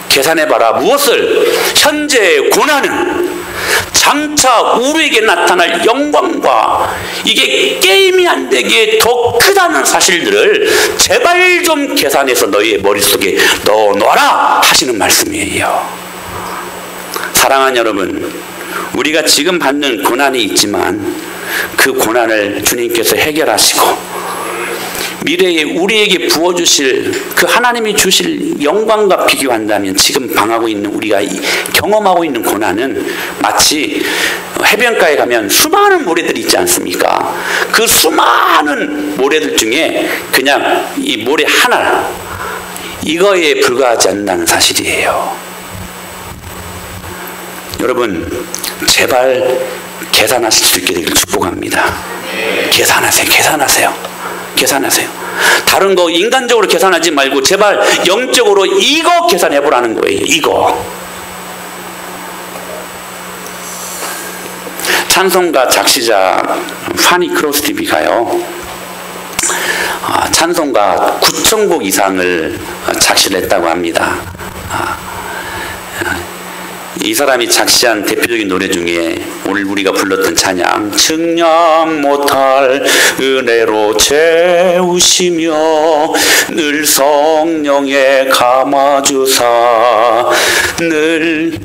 계산해봐라. 무엇을? 현재의 고난은 장차 우리에게 나타날 영광과 이게 게임이 안 되기에 더 크다는 사실들을 제발 좀 계산해서 너희의 머릿속에 넣어놔라 하시는 말씀이에요. 사랑하는 여러분, 우리가 지금 받는 고난이 있지만 그 고난을 주님께서 해결하시고 미래에 우리에게 부어주실 그 하나님이 주실 영광과 비교한다면 지금 당하고 있는 우리가 경험하고 있는 고난은 마치 해변가에 가면 수많은 모래들이 있지 않습니까? 그 수많은 모래들 중에 그냥 이 모래 하나 이거에 불과하지 않는다는 사실이에요. 여러분 제발 계산하실 수 있게 되기를 축복합니다. 계산하세요. 다른 거 인간적으로 계산하지 말고 제발 영적으로 이거 계산해보라는 거예요. 이거. 찬송가 작시자 파니 크로스티비가요, 찬송가 9,000곡 이상을 작시를 했다고 합니다. 이 사람이 작시한 대표적인 노래 중에 오늘 우리가 불렀던 찬양, 측량 못할 은혜로 채우시며 늘 성령에 감아주사, 늘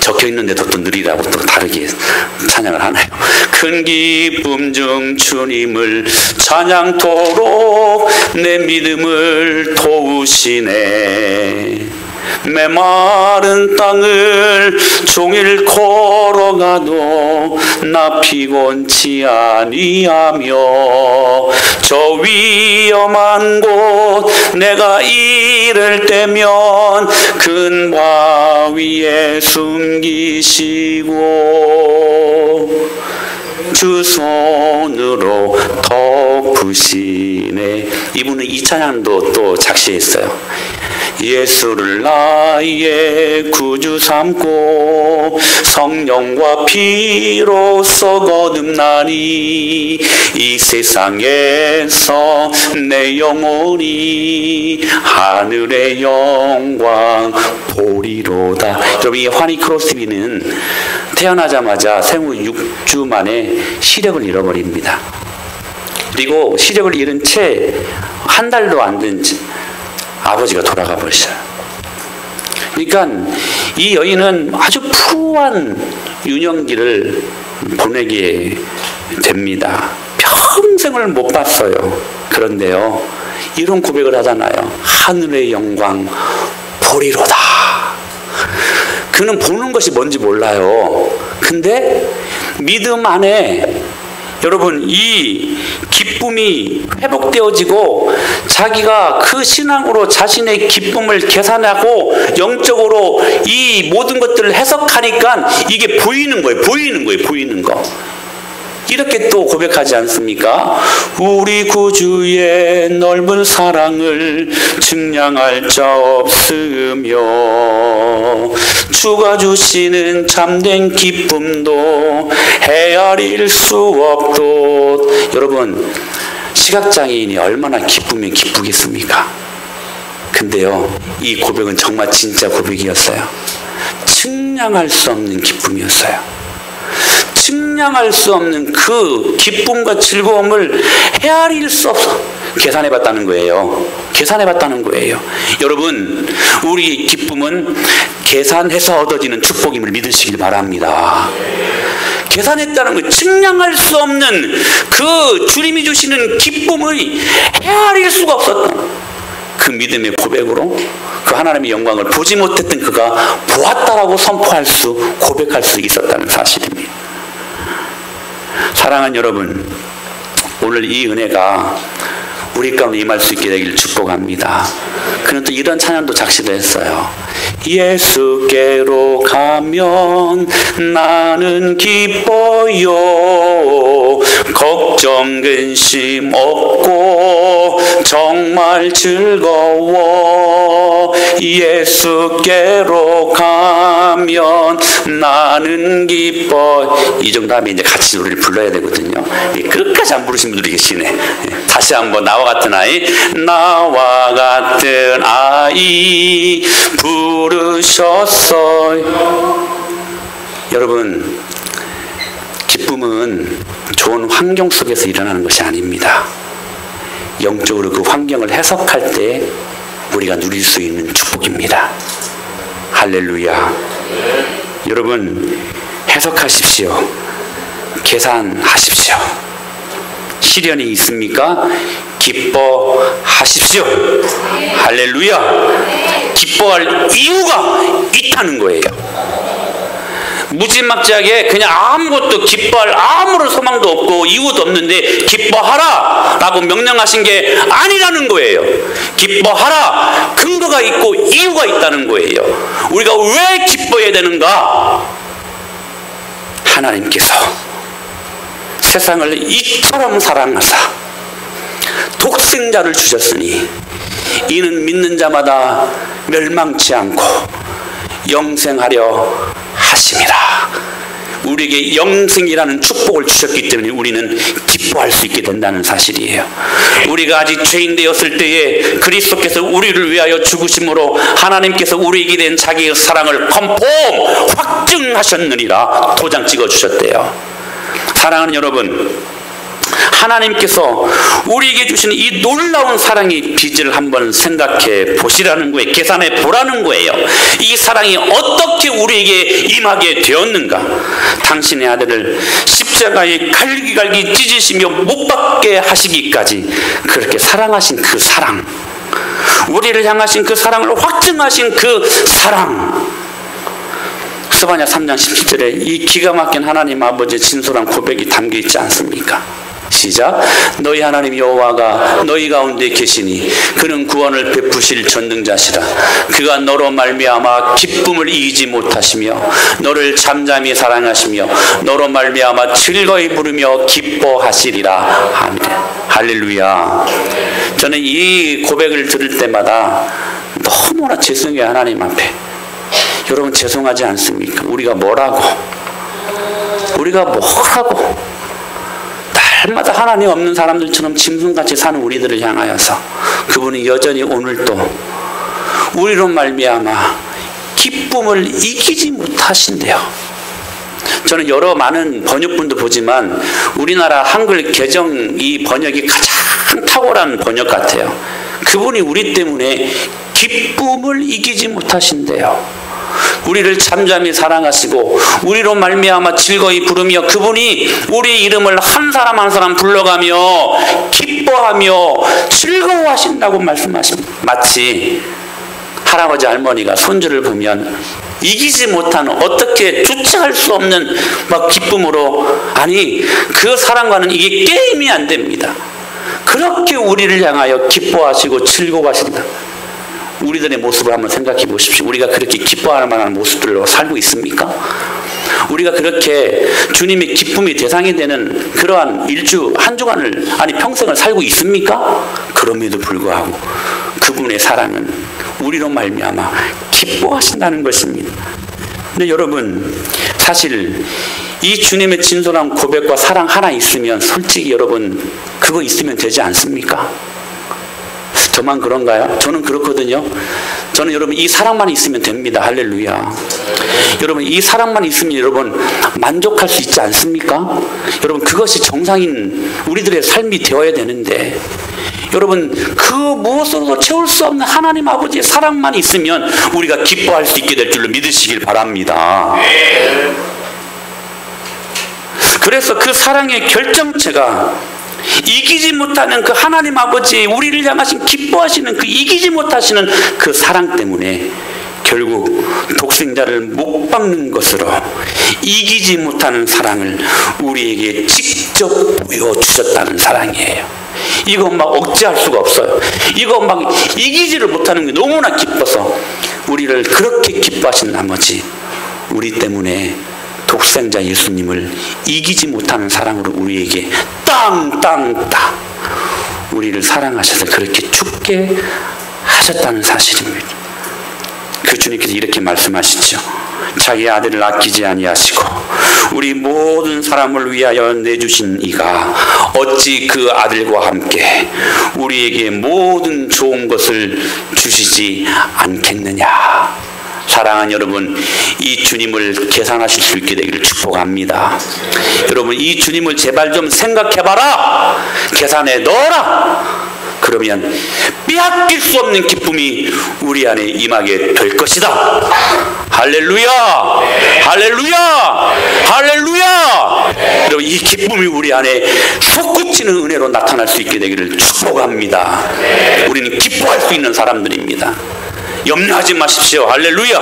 적혀있는데도 또 느리라고 또 다르게 찬양을 하나요? 큰 기쁨 중 주님을 찬양토록 내 믿음을 도우시네. 메마른 땅을 종일 걸어가도 나 피곤치 아니하며 저 위험한 곳 내가 이를 때면 큰 바위에 숨기시고 주 손으로 덮으시네. 이분은 이 찬양도 또 작시했어요. 예수를 나의 구주 삼고 성령과 피로써 거듭나니 이 세상에서 내 영혼이 하늘의 영광 보리로다. 여러분, 이 파니 크로스티비는 태어나자마자 생후 6주 만에 시력을 잃어버립니다. 그리고 시력을 잃은 채 한 달도 안 된 아버지가 돌아가 버리셔요. 그러니까 이 여인은 아주 푸르한 유년기를 보내게 됩니다. 평생을 못 봤어요. 그런데요, 이런 고백을 하잖아요. 하늘의 영광 보리로다. 그는 보는 것이 뭔지 몰라요. 근데 믿음 안에 여러분 이 기쁨이 회복되어지고 자기가 그 신앙으로 자신의 기쁨을 계산하고 영적으로 이 모든 것들을 해석하니까 이게 보이는 거예요. 보이는 거. 이렇게 또 고백하지 않습니까? 우리 구주의 넓은 사랑을 측량할 자 없으며 주가 주시는 참된 기쁨도 헤아릴 수 없도. 여러분, 시각장애인이 얼마나 기쁘면 기쁘겠습니까? 근데요, 이 고백은 정말 진짜 고백이었어요. 측량할 수 없는 기쁨이었어요. 측량할 수 없는 그 기쁨과 즐거움을 헤아릴 수 없어 계산해봤다는 거예요. 계산해봤다는 거예요. 여러분, 우리 기쁨은 계산해서 얻어지는 축복임을 믿으시길 바랍니다. 계산했다는 거, 측량할 수 없는 그 주님이 주시는 기쁨을 헤아릴 수가 없었던 그 믿음의 고백으로 그 하나님의 영광을 보지 못했던 그가 보았다라고 고백할 수 있었다는 사실입니다. 사랑하는 여러분, 오늘 이 은혜가 우리 가운데 임할 수 있게 되기를 축복합니다. 그는 또 이런 찬양도 작시를 했어요. 예수께로 가면 나는 기뻐요. 걱정 근심 없고 정말 즐거워. 예수께로 가면 나는 기뻐. 이 정도 하면 이제 같이 노래를 불러야 되거든요. 끝까지 안 부르신 분들이 계시네. 다시 한번 나와 같은 아이, 나와 같은 아이 부르셨어요. 여러분, 기쁨은 좋은 환경 속에서 일어나는 것이 아닙니다. 영적으로 그 환경을 해석할 때 우리가 누릴 수 있는 축복입니다. 할렐루야. 여러분, 해석하십시오. 계산하십시오. 시련이 있습니까? 기뻐하십시오. 할렐루야. 기뻐할 이유가 있다는 거예요. 무지막지하게 그냥 아무것도 기뻐할 아무런 소망도 없고 이유도 없는데 기뻐하라 라고 명령하신 게 아니라는 거예요. 기뻐하라, 근거가 있고 이유가 있다는 거예요. 우리가 왜 기뻐해야 되는가? 하나님께서 세상을 이처럼 사랑하사 독생자를 주셨으니 이는 믿는 자마다 멸망치 않고 영생하려 하심이라. 우리에게 영생이라는 축복을 주셨기 때문에 우리는 기뻐할 수 있게 된다는 사실이에요. 우리가 아직 죄인 되었을 때에 그리스도께서 우리를 위하여 죽으심으로 하나님께서 우리에게 된 자기의 사랑을 컨펌 확증하셨느니라 도장 찍어주셨대요. 사랑하는 여러분, 하나님께서 우리에게 주신 이 놀라운 사랑의 빚을 한번 생각해 보시라는 거예요. 계산해 보라는 거예요. 이 사랑이 어떻게 우리에게 임하게 되었는가? 당신의 아들을 십자가에 갈기갈기 찢으시며 못 박게 하시기까지 그렇게 사랑하신 그 사랑, 우리를 향하신 그 사랑을 확증하신 그 사랑, 스바냐 3장 17절에 이 기가 막힌 하나님 아버지의 진솔한 고백이 담겨 있지 않습니까? 시작. 너희 하나님 여호와가 너희 가운데 계시니 그는 구원을 베푸실 전능자시라. 그가 너로 말미암아 기쁨을 이기지 못하시며 너를 잠잠히 사랑하시며 너로 말미암아 즐거이 부르며 기뻐하시리라. 아멘. 할렐루야. 저는 이 고백을 들을 때마다 너무나 죄송해요. 하나님 앞에. 여러분, 죄송하지 않습니까? 우리가 뭐라고 날마다 하나님 없는 사람들처럼 짐승같이 사는 우리들을 향하여서 그분이 여전히 오늘도 우리로 말미암아 기쁨을 이기지 못하신대요. 저는 여러 많은 번역본도 보지만 우리나라 한글 개정 이 번역이 가장 탁월한 번역 같아요. 그분이 우리 때문에 기쁨을 이기지 못하신대요. 우리를 잠잠히 사랑하시고 우리로 말미암아 즐거이 부르며 그분이 우리 이름을 한 사람 한 사람 불러가며 기뻐하며 즐거워하신다고 말씀하십니다. 마치 할아버지 할머니가 손주를 보면 이기지 못하는, 어떻게 주체할 수 없는 막 기쁨으로, 아니 그 사랑과는 이게 게임이 안 됩니다. 그렇게 우리를 향하여 기뻐하시고 즐거워하신다. 우리들의 모습을 한번 생각해 보십시오. 우리가 그렇게 기뻐할 만한 모습들로 살고 있습니까? 우리가 그렇게 주님의 기쁨의 대상이 되는 그러한 한 주간을, 아니 평생을 살고 있습니까? 그럼에도 불구하고 그분의 사랑은 우리로 말미암아 기뻐하신다는 것입니다. 근데 여러분, 사실 이 주님의 진솔한 고백과 사랑 하나 있으면 솔직히 여러분 그거 있으면 되지 않습니까? 저만 그런가요? 저는 그렇거든요. 저는 여러분 이 사랑만 있으면 됩니다. 할렐루야. 여러분 이 사랑만 있으면 여러분 만족할 수 있지 않습니까? 여러분 그것이 정상인 우리들의 삶이 되어야 되는데 여러분 그 무엇으로도 채울 수 없는 하나님 아버지의 사랑만 있으면 우리가 기뻐할 수 있게 될 줄로 믿으시길 바랍니다. 그래서 그 사랑의 결정체가 이기지 못하는 그 하나님 아버지 우리를 향하신 기뻐하시는 그 이기지 못하시는 그 사랑 때문에 결국 독생자를 못 박는 것으로 이기지 못하는 사랑을 우리에게 직접 보여주셨다는 사랑이에요. 이거 막 억제할 수가 없어요. 이거 막 이기지를 못하는 게 너무나 기뻐서 우리를 그렇게 기뻐하신 나머지 우리 때문에 독생자 예수님을 이기지 못하는 사랑으로 우리에게 땅땅땅 우리를 사랑하셔서 그렇게 죽게 하셨다는 사실입니다. 그 주님께서 이렇게 말씀하시죠. 자기 아들을 아끼지 아니하시고 우리 모든 사람을 위하여 내주신 이가 어찌 그 아들과 함께 우리에게 모든 좋은 것을 주시지 않겠느냐. 사랑하는 여러분, 이 주님을 계산하실 수 있게 되기를 축복합니다. 여러분 이 주님을 제발 좀 생각해봐라. 계산에 넣어라. 그러면 빼앗길 수 없는 기쁨이 우리 안에 임하게 될 것이다. 할렐루야! 할렐루야! 할렐루야! 여러분 이 기쁨이 우리 안에 솟구치는 은혜로 나타날 수 있게 되기를 축복합니다. 우리는 기뻐할 수 있는 사람들입니다. 염려하지 마십시오. 할렐루야.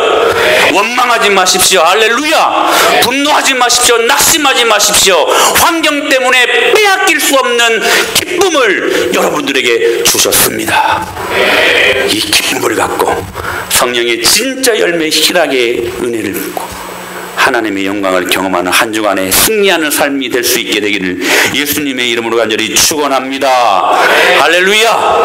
원망하지 마십시오. 할렐루야. 분노하지 마십시오. 낙심하지 마십시오. 환경 때문에 빼앗길 수 없는 기쁨을 여러분들에게 주셨습니다. 이 기쁨을 갖고 성령의 진짜 열매 희락의 은혜를 받고 하나님의 영광을 경험하는 한 주간의 승리하는 삶이 될 수 있게 되기를 예수님의 이름으로 간절히 축원합니다. 할렐루야.